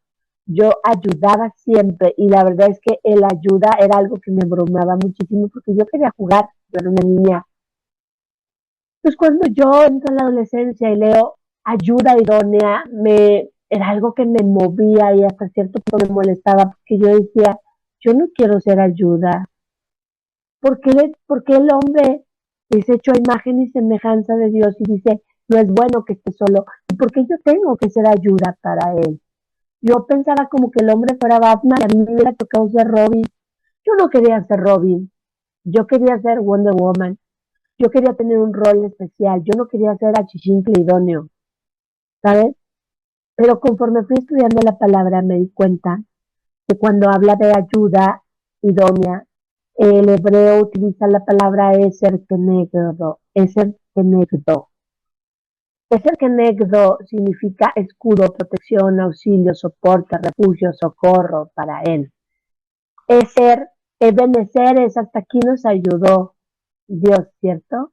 yo ayudaba siempre y la verdad es que el ayuda era algo que me abrumaba muchísimo porque yo quería jugar, yo era una niña. Pues cuando yo entro en la adolescencia y leo ayuda idónea, era algo que me movía y hasta cierto punto me molestaba porque yo decía, yo no quiero ser ayuda. ¿Por qué el hombre es hecho a imagen y semejanza de Dios y dice, no es bueno que esté solo? ¿Y por qué yo tengo que ser ayuda para él? Yo pensaba como que el hombre fuera Batman y a mí me hubiera tocado ser Robin. Yo no quería ser Robin, yo quería ser Wonder Woman. Yo quería tener un rol especial, yo no quería ser achichincle idóneo, ¿sabes? Pero conforme fui estudiando la palabra me di cuenta que cuando habla de ayuda idónea, el hebreo utiliza la palabra eser kenegdo, eser kenegdo. Eser kenegdo significa escudo, protección, auxilio, soporte, refugio, socorro para él. Eser, Ebenezer es hasta aquí nos ayudó Dios, ¿cierto?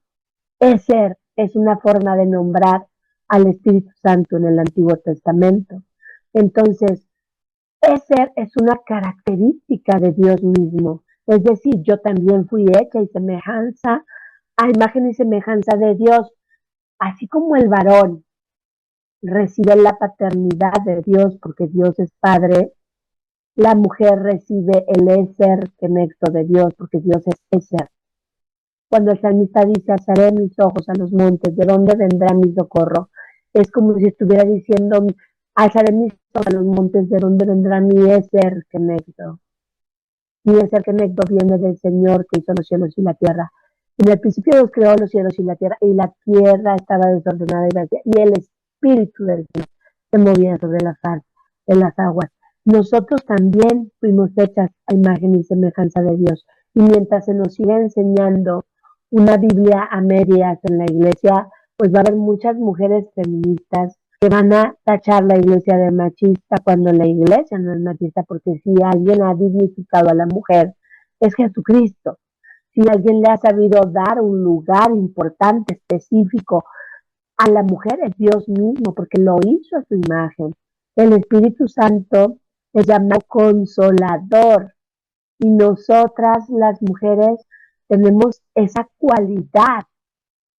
Eser es una forma de nombrar al Espíritu Santo en el Antiguo Testamento. Entonces, Eser es una característica de Dios mismo. Es decir, yo también fui hecha y semejanza, a imagen y semejanza de Dios, así como el varón recibe la paternidad de Dios porque Dios es padre, la mujer recibe el Eser kenegdo de Dios porque Dios es Eser. Cuando el salmista dice, alzaré mis ojos a los montes, ¿de dónde vendrá mi socorro? Es como si estuviera diciendo, alzaré mis ojos a los montes, ¿de dónde vendrá mi Eser kenegdo? Mi Eser kenegdo viene del Señor que hizo los cielos y la tierra. En el principio Dios creó los cielos y la tierra estaba desordenada y vacía, y el Espíritu del Señor se movía sobre la faz de las aguas. Nosotros también fuimos hechas a imagen y semejanza de Dios. Y mientras se nos siga enseñando una Biblia a medias en la iglesia, pues va a haber muchas mujeres feministas que van a tachar la iglesia de machista cuando la iglesia no es machista, porque si alguien ha dignificado a la mujer, es Jesucristo. Si alguien le ha sabido dar un lugar importante, específico a la mujer, es Dios mismo, porque lo hizo a su imagen. El Espíritu Santo es llamado consolador y nosotras las mujeres tenemos esa cualidad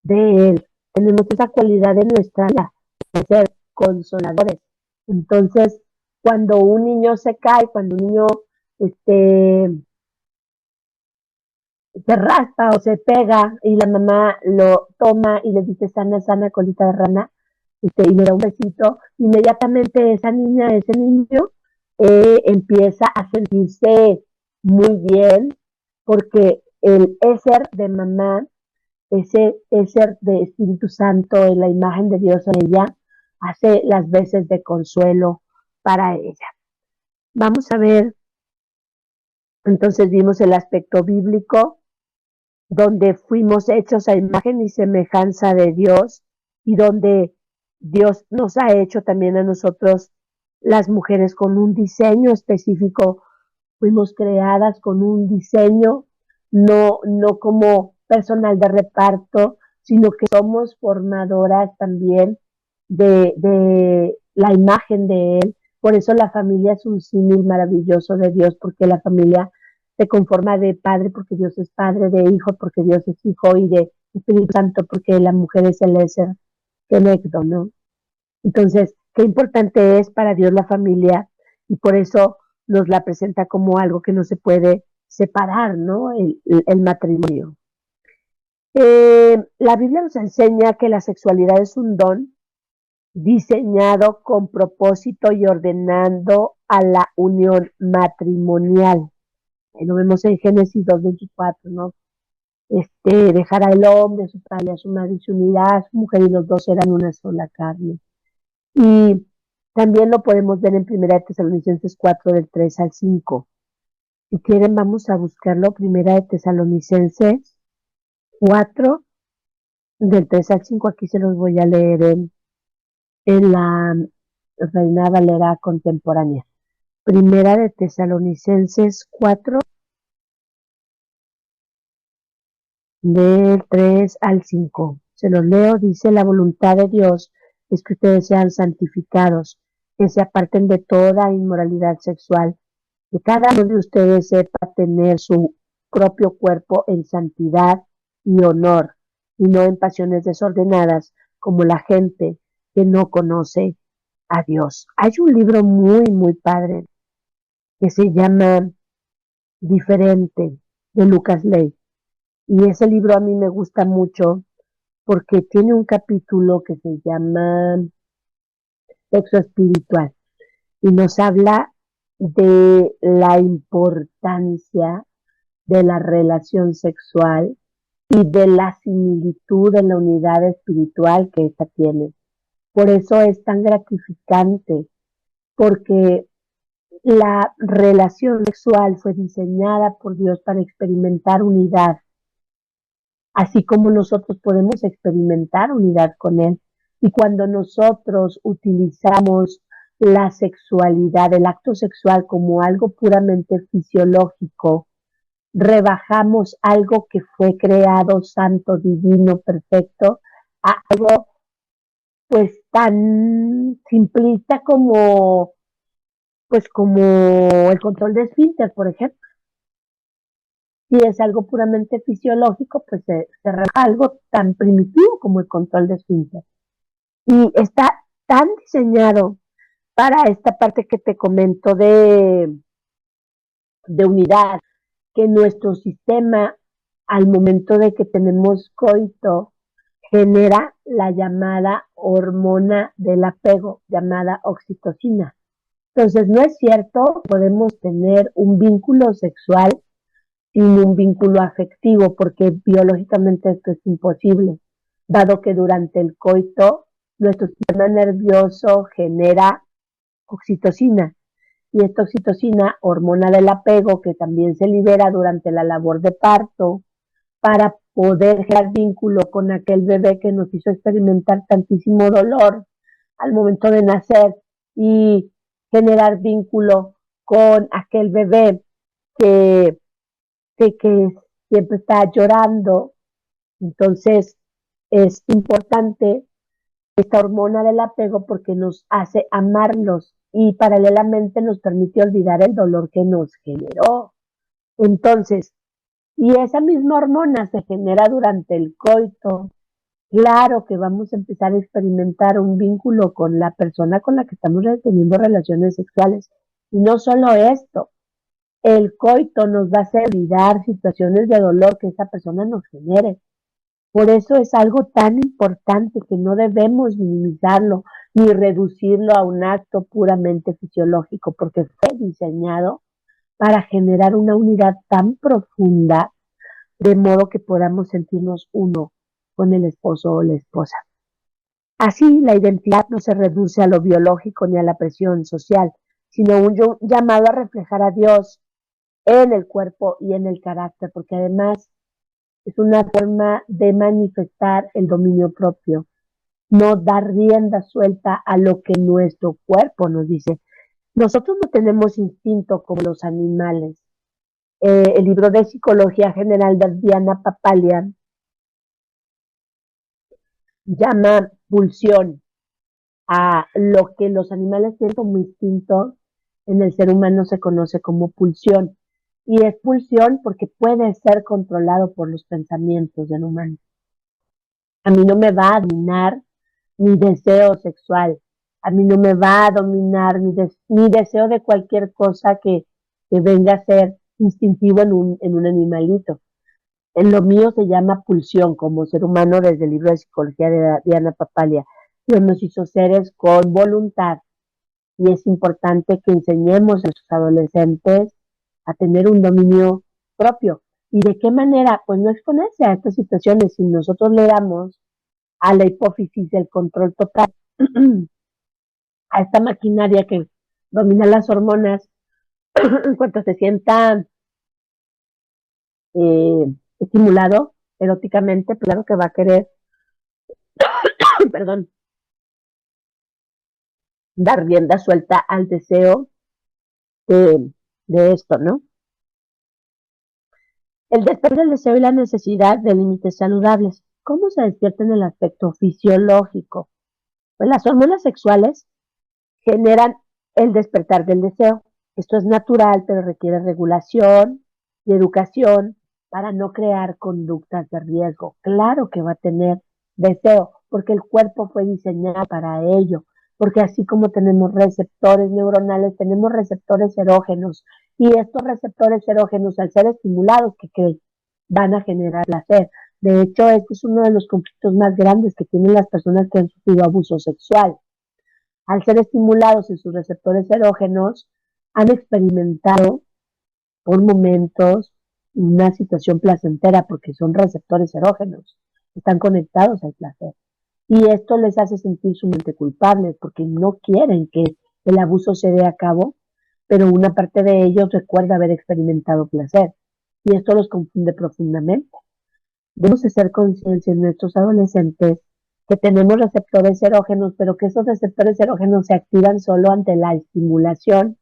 de Él, tenemos esa cualidad de nuestra vida, de ser consoladores. Entonces, cuando un niño se cae, cuando un niño este, se raspa o se pega y la mamá lo toma y le dice sana, sana, colita de rana, y le da un besito, inmediatamente esa niña, ese niño, empieza a sentirse muy bien porque el Eser de mamá, ese Eser de Espíritu Santo en la imagen de Dios en ella, hace las veces de consuelo para ella. Vamos a ver, entonces vimos el aspecto bíblico, donde fuimos hechos a imagen y semejanza de Dios y donde Dios nos ha hecho también a nosotros, las mujeres, con un diseño específico. Fuimos creadas con un diseño, no como personal de reparto, sino que somos formadoras también de la imagen de Él. Por eso la familia es un símil maravilloso de Dios, porque la familia se conforma de padre, porque Dios es padre, de hijo, porque Dios es hijo, y de Espíritu Santo, porque la mujer es el Eser kenegdo, ¿no? Entonces, qué importante es para Dios la familia, y por eso nos la presenta como algo que no se puede separar, ¿no? El matrimonio. La Biblia nos enseña que la sexualidad es un don diseñado con propósito y ordenando a la unión matrimonial. Lo vemos en Génesis 2:24, ¿no? Dejará el hombre, su padre, a su madre y se unirá a su mujer y los dos serán una sola carne. Y también lo podemos ver en 1 Tesalonicenses 4, del 3 al 5. Si quieren, vamos a buscarlo. 1 Tesalonicenses 4, del 3 al 5. Aquí se los voy a leer en la Reina Valera contemporánea. 1 Tesalonicenses 4, del 3 al 5. Se los leo, dice: la voluntad de Dios es que ustedes sean santificados, que se aparten de toda inmoralidad sexual, que cada uno de ustedes sepa tener su propio cuerpo en santidad y honor, y no en pasiones desordenadas, como la gente que no conoce a Dios. Hay un libro muy, muy padre que se llama Diferente, de Lucas Ley. Y ese libro a mí me gusta mucho porque tiene un capítulo que se llama Sexo Espiritual y nos habla de la importancia de la relación sexual y de la similitud en la unidad espiritual que ésta tiene. Por eso es tan gratificante, porque la relación sexual fue diseñada por Dios para experimentar unidad, así como nosotros podemos experimentar unidad con Él. Y cuando nosotros utilizamos la sexualidad, el acto sexual, como algo puramente fisiológico, rebajamos algo que fue creado santo, divino, perfecto, a algo pues tan simplista como pues como el control de esfínter, por ejemplo. Si es algo puramente fisiológico, pues se relaja algo tan primitivo como el control de esfínter. Y está tan diseñado para esta parte que te comento de unidad, que nuestro sistema, al momento de que tenemos coito, genera la llamada hormona del apego, llamada oxitocina. Entonces, no es cierto, podemos tener un vínculo sexual sin un vínculo afectivo, porque biológicamente esto es imposible, dado que durante el coito nuestro sistema nervioso genera oxitocina, y esta oxitocina, hormona del apego, que también se libera durante la labor de parto, para poder generar vínculo con aquel bebé que nos hizo experimentar tantísimo dolor al momento de nacer, y generar vínculo con aquel bebé que, que siempre está llorando. Entonces es importante esta hormona del apego porque nos hace amarlos y paralelamente nos permite olvidar el dolor que nos generó. Entonces, y esa misma hormona se genera durante el coito, claro que vamos a empezar a experimentar un vínculo con la persona con la que estamos teniendo relaciones sexuales. Y no solo esto, el coito nos va a hacer olvidar situaciones de dolor que esa persona nos genere. Por eso es algo tan importante que no debemos minimizarlo ni reducirlo a un acto puramente fisiológico, porque fue diseñado para generar una unidad tan profunda, de modo que podamos sentirnos uno con el esposo o la esposa. Así, la identidad no se reduce a lo biológico ni a la presión social, sino un llamado a reflejar a Dios en el cuerpo y en el carácter, porque además es una forma de manifestar el dominio propio, no dar rienda suelta a lo que nuestro cuerpo nos dice. Nosotros no tenemos instinto como los animales. El libro de Psicología General de Diana Papalia llama pulsión a lo que los animales tienen como instinto, en el ser humano se conoce como pulsión. Y es pulsión porque puede ser controlado por los pensamientos del humano. A mí no me va a dominar mi deseo sexual, a mí no me va a dominar mi deseo de cualquier cosa que venga a ser instintivo en un animalito. En lo mío se llama pulsión como ser humano desde el libro de Psicología de Diana Papalia. Dios nos hizo seres con voluntad y es importante que enseñemos a nuestros adolescentes a tener un dominio propio. ¿Y de qué manera? Pues no exponerse a estas situaciones. Si nosotros le damos a la hipófisis del control total, a esta maquinaria que domina las hormonas, en cuanto se sienta eh, estimulado eróticamente, claro que va a querer, perdón, dar rienda suelta al deseo de esto, ¿no? El despertar del deseo y la necesidad de límites saludables. ¿Cómo se despierta en el aspecto fisiológico? Pues las hormonas sexuales generan el despertar del deseo. Esto es natural, pero requiere regulación y educación para no crear conductas de riesgo. Claro que va a tener deseo, porque el cuerpo fue diseñado para ello, porque así como tenemos receptores neuronales, tenemos receptores erógenos, y estos receptores erógenos, al ser estimulados, ¿qué van a generar placer? De hecho, este es uno de los conflictos más grandes que tienen las personas que han sufrido abuso sexual. Al ser estimulados en sus receptores erógenos, han experimentado por momentos una situación placentera porque son receptores erógenos, están conectados al placer. Y esto les hace sentir sumamente culpables porque no quieren que el abuso se dé a cabo, pero una parte de ellos recuerda haber experimentado placer. Y esto los confunde profundamente. Debemos hacer conciencia en nuestros adolescentes que tenemos receptores erógenos, pero que esos receptores erógenos se activan solo ante la estimulación.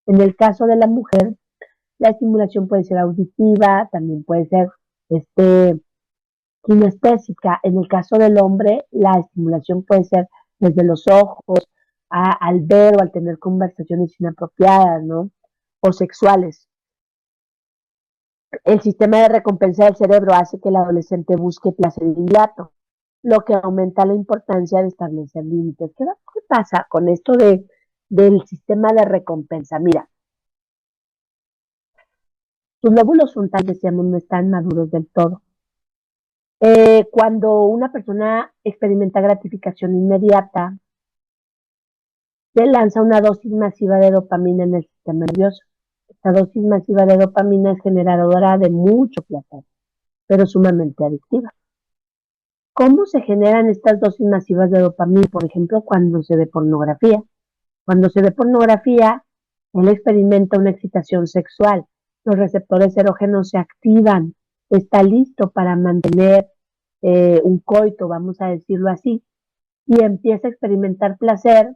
En el caso de la mujer, la estimulación puede ser auditiva, también puede ser kinestésica. En el caso del hombre, la estimulación puede ser desde los ojos, al ver o al tener conversaciones inapropiadas, ¿no? O sexuales. El sistema de recompensa del cerebro hace que el adolescente busque placer inmediato, lo que aumenta la importancia de establecer límites. ¿Qué pasa con esto del sistema de recompensa? Mira, tus lóbulos frontales, decíamos, no están maduros del todo. Cuando una persona experimenta gratificación inmediata, se lanza una dosis masiva de dopamina en el sistema nervioso. Esta dosis masiva de dopamina es generadora de mucho placer, pero sumamente adictiva. ¿Cómo se generan estas dosis masivas de dopamina? Por ejemplo, cuando se ve pornografía. Cuando se ve pornografía, él experimenta una excitación sexual. Los receptores erógenos se activan. Está listo para mantener un coito, vamos a decirlo así, y empieza a experimentar placer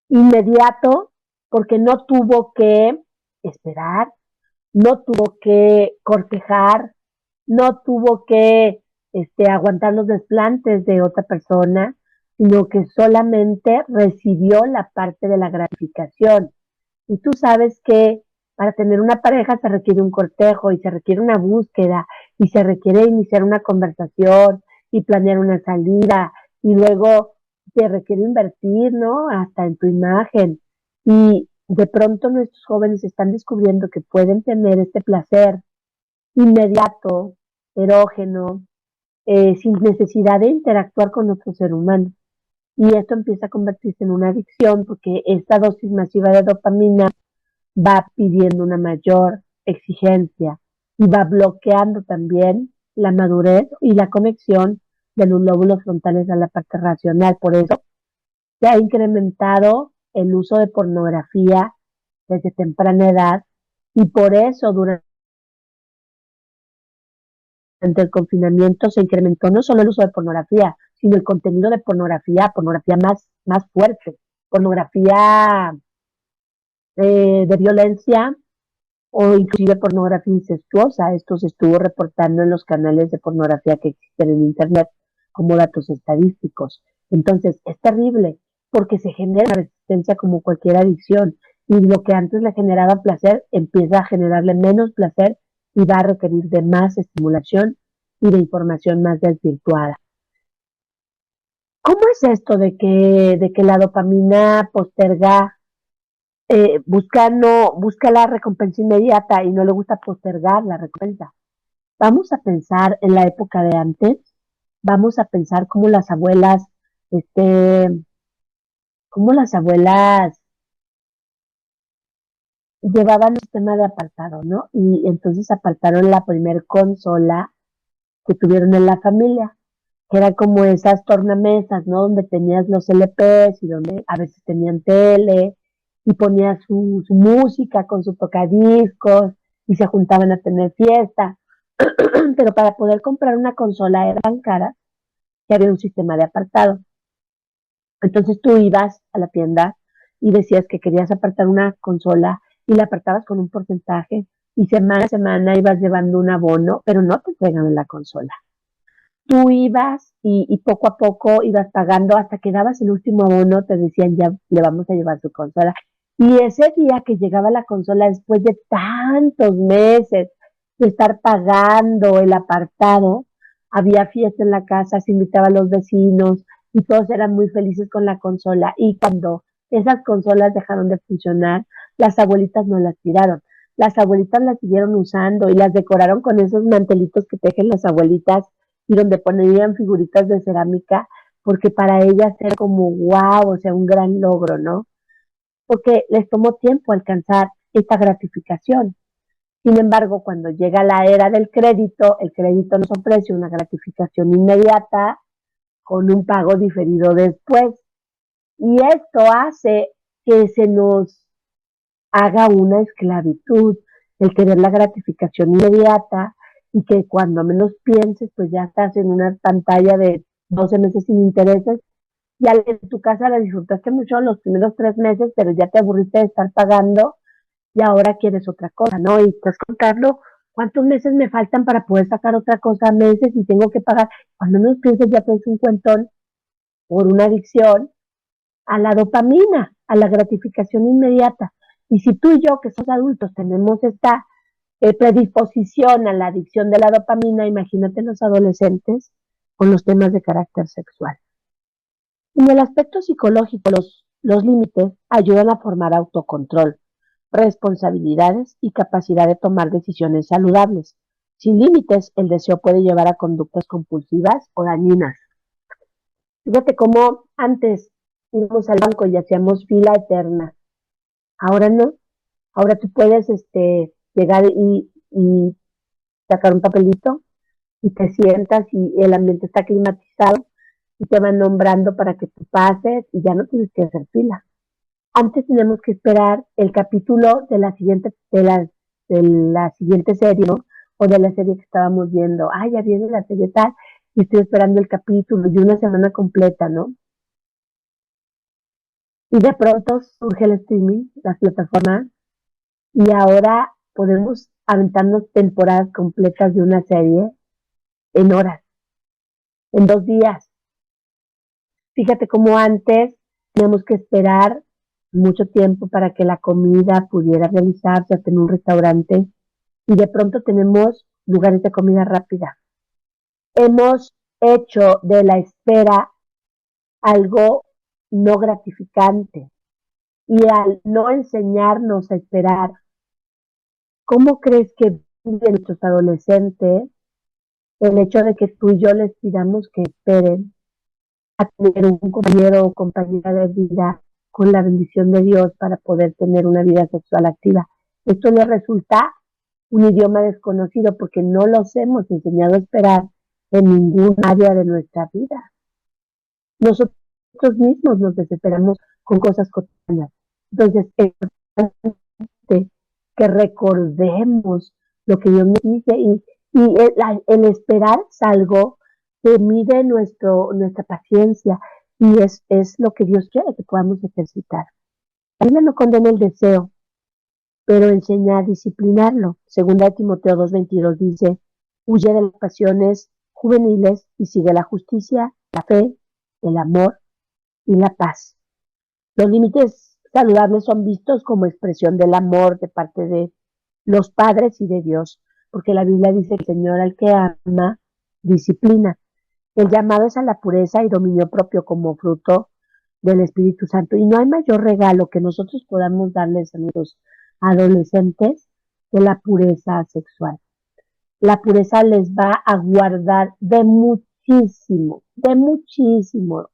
inmediato porque no tuvo que esperar, no tuvo que cortejar, no tuvo que aguantar los desplantes de otra persona, sino que solamente recibió la parte de la gratificación. Y tú sabes que para tener una pareja se requiere un cortejo y se requiere una búsqueda y se requiere iniciar una conversación y planear una salida y luego te requiere invertir, ¿no? Hasta en tu imagen. Y de pronto nuestros jóvenes están descubriendo que pueden tener este placer inmediato, erógeno, sin necesidad de interactuar con otro ser humano. Y esto empieza a convertirse en una adicción porque esta dosis masiva de dopamina va pidiendo una mayor exigencia y va bloqueando también la madurez y la conexión de los lóbulos frontales a la parte racional. Por eso se ha incrementado el uso de pornografía desde temprana edad y por eso durante el confinamiento se incrementó no solo el uso de pornografía, sino el contenido de pornografía más fuerte, pornografía de violencia o inclusive pornografía incestuosa. Esto se estuvo reportando en los canales de pornografía que existen en Internet como datos estadísticos. Entonces, es terrible porque se genera una resistencia como cualquier adicción y lo que antes le generaba placer empieza a generarle menos placer y va a requerir de más estimulación y de información más desvirtuada. ¿Cómo es esto de que la dopamina posterga busca la recompensa inmediata y no le gusta postergar la recompensa? Vamos a pensar en la época de antes, vamos a pensar este, cómo las abuelas llevaban el sistema de apartado, ¿no? Y entonces apartaron la primer consola que tuvieron en la familia, que era como esas tornamesas, ¿no? Donde tenías los LPs y donde a veces tenían tele y ponía su música con su tocadiscos y se juntaban a tener fiesta. Pero para poder comprar una consola era tan cara que había un sistema de apartado. Entonces tú ibas a la tienda y decías que querías apartar una consola y la apartabas con un porcentaje y semana a semana ibas llevando un abono, pero no te entregaban la consola. Tú ibas y poco a poco ibas pagando hasta que dabas el último abono, te decían ya le vamos a llevar su consola. Y ese día que llegaba la consola después de tantos meses de estar pagando el apartado, había fiesta en la casa, se invitaba a los vecinos y todos eran muy felices con la consola. Y cuando esas consolas dejaron de funcionar, las abuelitas no las tiraron. Las abuelitas las siguieron usando y las decoraron con esos mantelitos que tejen las abuelitas y donde ponían figuritas de cerámica, porque para ellas era como wow, o sea, un gran logro, ¿no? Porque les tomó tiempo alcanzar esta gratificación. Sin embargo, cuando llega la era del crédito, el crédito nos ofrece una gratificación inmediata con un pago diferido después. Y esto hace que se nos haga una esclavitud, el querer la gratificación inmediata y que cuando menos pienses, pues ya estás en una pantalla de 12 meses sin intereses. Ya en tu casa la disfrutaste mucho los primeros 3 meses, pero ya te aburriste de estar pagando y ahora quieres otra cosa, ¿no? Y estás contando cuántos meses me faltan para poder sacar otra cosa, meses y tengo que pagar. Cuando menos pienses ya tienes un cuentón por una adicción a la dopamina, a la gratificación inmediata. Y si tú y yo, que somos adultos, tenemos esta predisposición a la adicción de la dopamina, imagínate los adolescentes con los temas de carácter sexual. En el aspecto psicológico, los límites ayudan a formar autocontrol, responsabilidades y capacidad de tomar decisiones saludables. Sin límites, el deseo puede llevar a conductas compulsivas o dañinas. Fíjate cómo antes íbamos al banco y hacíamos fila eterna. Ahora no. Ahora tú puedes llegar y sacar un papelito y te sientas y el ambiente está climatizado y te van nombrando para que tú pases y ya no tienes que hacer fila. Antes teníamos que esperar el capítulo de la siguiente serie, ¿no? O de la serie que estábamos viendo. Ah, ya viene la serie tal y estoy esperando el capítulo y una semana completa, ¿no? Y de pronto surge el streaming, las plataformas, y ahora podemos aventarnos temporadas completas de una serie en horas, en 2 días. Fíjate cómo antes teníamos que esperar mucho tiempo para que la comida pudiera realizarse hasta en un restaurante y de pronto tenemos lugares de comida rápida. Hemos hecho de la espera algo no gratificante y al no enseñarnos a esperar, ¿cómo crees que viven nuestros adolescentes el hecho de que tú y yo les pidamos que esperen a tener un compañero o compañera de vida con la bendición de Dios para poder tener una vida sexual activa? Esto les resulta un idioma desconocido porque no los hemos enseñado a esperar en ningún área de nuestra vida. Nosotros mismos nos desesperamos con cosas cotidianas. Entonces, es importante que recordemos lo que Dios nos dice y el esperar es algo que mide nuestra paciencia y es lo que Dios quiere que podamos ejercitar. La Biblia no condena el deseo, pero enseña a disciplinarlo. Segunda de Timoteo 2:22 dice, huye de las pasiones juveniles y sigue la justicia, la fe, el amor y la paz. Los límites saludables son vistos como expresión del amor de parte de los padres y de Dios, porque la Biblia dice que el Señor al que ama, disciplina. El llamado es a la pureza y dominio propio como fruto del Espíritu Santo. Y no hay mayor regalo que nosotros podamos darles a nuestros adolescentes que la pureza sexual. La pureza les va a guardar de muchísimo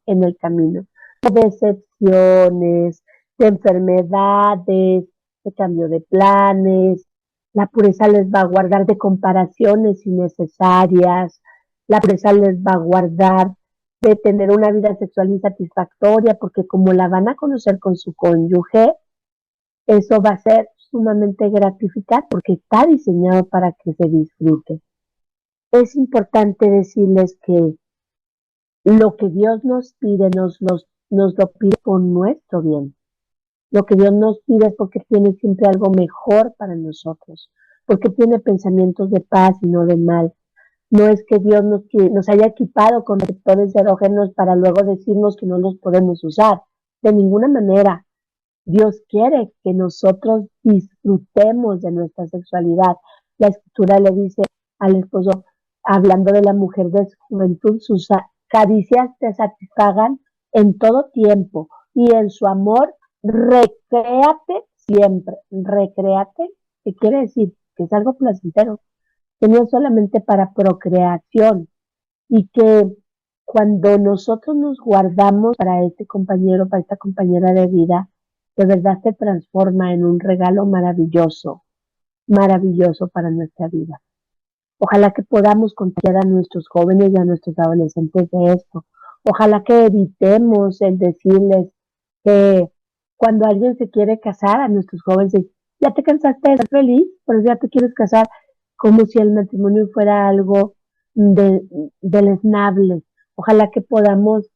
en el camino. De decepciones, de enfermedades, de cambio de planes. La pureza les va a guardar de comparaciones innecesarias. La pureza les va a guardar de tener una vida sexual insatisfactoria, porque como la van a conocer con su cónyuge, eso va a ser sumamente gratificante porque está diseñado para que se disfrute. Es importante decirles que lo que Dios nos pide, nos lo pide por nuestro bien. Lo que Dios nos pide es porque tiene siempre algo mejor para nosotros, porque tiene pensamientos de paz y no de mal. No es que Dios nos haya equipado con receptores erógenos para luego decirnos que no los podemos usar. De ninguna manera. Dios quiere que nosotros disfrutemos de nuestra sexualidad. La escritura le dice al esposo, hablando de la mujer de su juventud, sus caricias te satisfagan en todo tiempo y en su amor recréate siempre. Recréate, ¿qué quiere decir? Que es algo placentero, que no es solamente para procreación y que cuando nosotros nos guardamos para este compañero, para esta compañera de vida, de verdad se transforma en un regalo maravilloso, maravilloso para nuestra vida. Ojalá que podamos contagiar a nuestros jóvenes y a nuestros adolescentes de esto. Ojalá que evitemos el decirles que cuando alguien se quiere casar a nuestros jóvenes, ya te cansaste de ser feliz, pero ya te quieres casar, como si el matrimonio fuera algo deleznable. Ojalá que podamos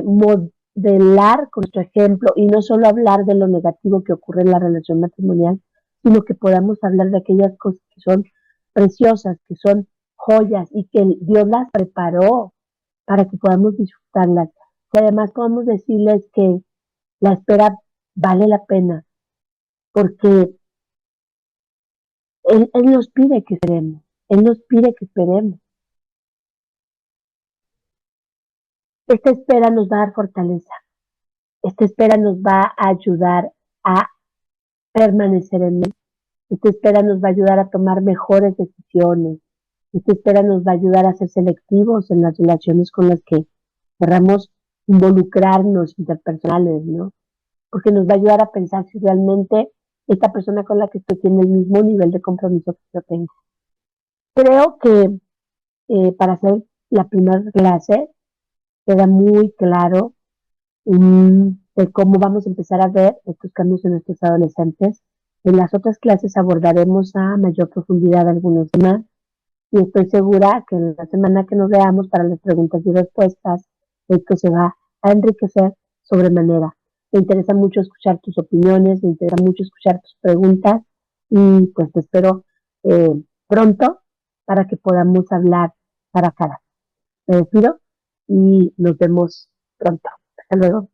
modelar con nuestro ejemplo y no solo hablar de lo negativo que ocurre en la relación matrimonial, sino que podamos hablar de aquellas cosas que son preciosas, que son joyas y que Dios las preparó para que podamos disfrutarlas. Y además podemos decirles que La espera vale la pena porque Él nos pide que esperemos, Él nos pide que esperemos. Esta espera nos va a dar fortaleza, esta espera nos va a ayudar a permanecer en Él, esta espera nos va a ayudar a tomar mejores decisiones, esta espera nos va a ayudar a ser selectivos en las relaciones con las que querramos involucrarnos interpersonales, ¿no? Porque nos va a ayudar a pensar si realmente esta persona con la que estoy tiene el mismo nivel de compromiso que yo tengo. Creo que para hacer la primera clase queda muy claro de cómo vamos a empezar a ver estos cambios en nuestros adolescentes. En las otras clases abordaremos a mayor profundidad algunos temas y estoy segura que en la semana que nos veamos para las preguntas y respuestas, esto se va a enriquecer sobremanera. Me interesa mucho escuchar tus opiniones, me interesa mucho escuchar tus preguntas y pues te espero pronto para que podamos hablar cara a cara. Me despido y nos vemos pronto. Hasta luego.